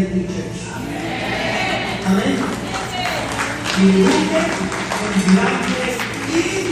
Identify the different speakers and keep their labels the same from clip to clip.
Speaker 1: heavenly church. Amen? We rooted and grounded in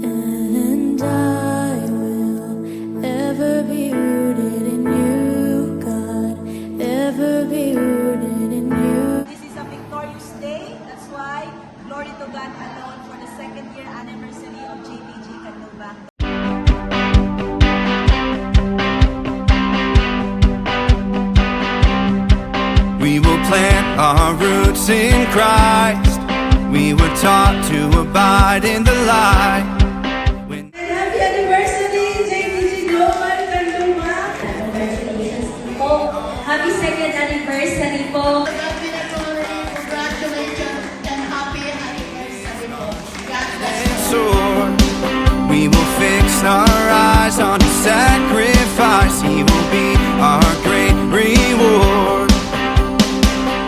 Speaker 2: And I will ever be rooted in you, God, ever be rooted in you.
Speaker 3: This is a victorious day. That's why glory to God alone for the second year anniversary of JPG Canluba.
Speaker 4: We will plant our roots in Christ. We were taught to abide in the light.
Speaker 3: Happy anniversary, JPG Global Canluba!
Speaker 5: Congratulations po. Happy second anniversary po.
Speaker 6: Congratulations and happy anniversary po. God bless you.
Speaker 4: Sword. We will fix our eyes on His sacrifice. He will be our great reward.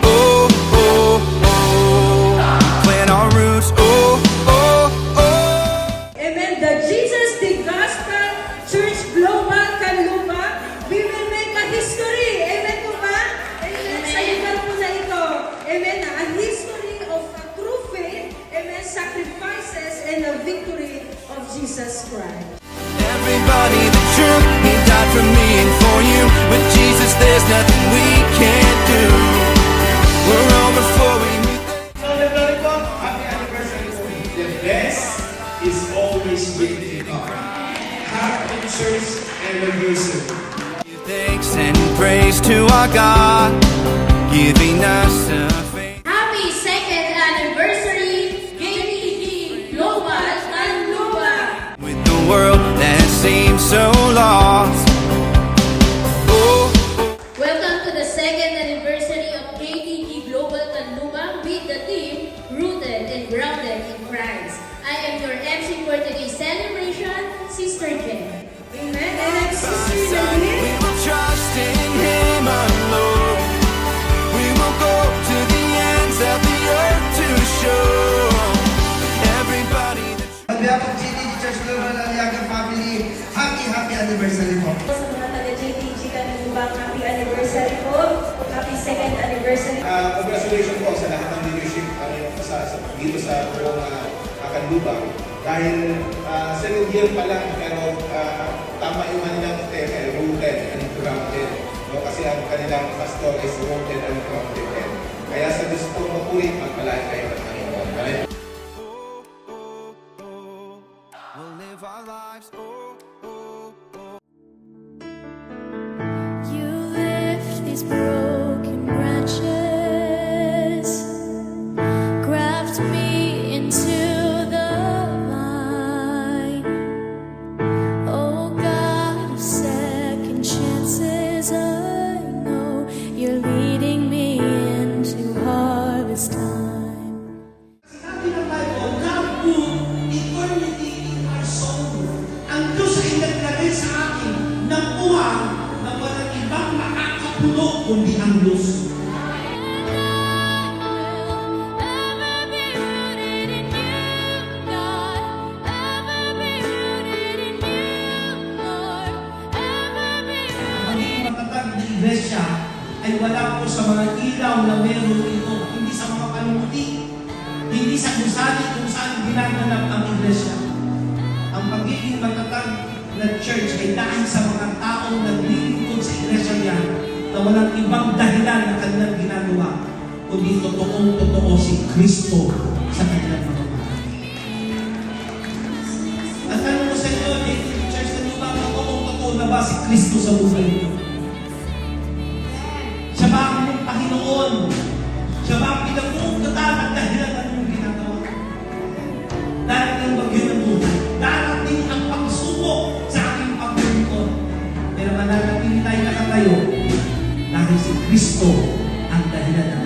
Speaker 4: Oh, oh, oh. Plant our roots. Oh, oh, oh.
Speaker 3: Amen. The Jesus, the Gospel Church Global Canluba, we will make a history. Amen po ba? Amen. Sa lugar po na ito. Amen. A history of a true faith. Amen. Sacrifices and the victory of Jesus Christ.
Speaker 4: Everybody, the truth. He died for me and for you. With Jesus, there's nothing we can't do. We're on before we meet the
Speaker 1: happy anniversary. The best is always waiting on. Happy church anniversary.
Speaker 4: thanks and praise to our God, giving us a faith.
Speaker 5: Happy second anniversary, JPG Global Canluba.
Speaker 4: With the world that seems so lost. Oh,
Speaker 5: Welcome to the second anniversary of JPG Global Canluba with the theme Rooted and Grounded in Christ. I am your MC for today's celebration, Sister Jen.
Speaker 3: Amen. And I'm Sister
Speaker 4: we
Speaker 3: Nadine.
Speaker 4: will trust in Him alone. We will go to the ends of the earth to show everybody that.
Speaker 1: On behalf of JPG Church Global Aliaga family, happy anniversary po.
Speaker 3: Sa mga taga-JPG Canluba, happy anniversary po. Happy second anniversary.
Speaker 7: Congratulations po sa lahat ng leadership dito sa buong Canluba. Dahil second year pa lang, pero tama yung kanilang tema, rooted and grounded. No? Kasi ang kanilang pastor is rooted and grounded. Kaya sa Diyos po mapulit, magpalain kayo ng Panginoon. Amen.
Speaker 4: We'll live our lives. Oh, oh, oh.
Speaker 2: You lift these broken branches, graft me into the vine. Oh God of second chances, I know you're leading me into harvest time.
Speaker 1: Sinabi ng Bible, God put eternity in our soul. Ang Diyos ay naglagay sa akin ng buwan na walang ibang makakapuno kundi ang Diyos. Maging matatag na iglesia ay wala po sa mga ilaw na meron ito, hindi sa mga panumuti, hindi sa kung saan ginanap ang iglesia. Ang pagiging matatag na church ay dahil sa mga taong naglilingkod sa iglesia niya na walang ibang dahilan na kanilang ginagawa, kundi totoong-totoo si Kristo sa kanilang mga bahay. At tanong mo sa inyo, church na nyo ba, totoong-totoo na ba si Kristo sa buhay niyo? Siya ba ang inyong Panginoon? Siya ba ang pinag-uungkatan at dahilan ng inyong ginagawa? Darating ang bagyo ng buhay. Darating ang pagsubok sa aking paglilingkod. Pero mananatili tayo nakatayo dahil si Kristo ang dahilan ng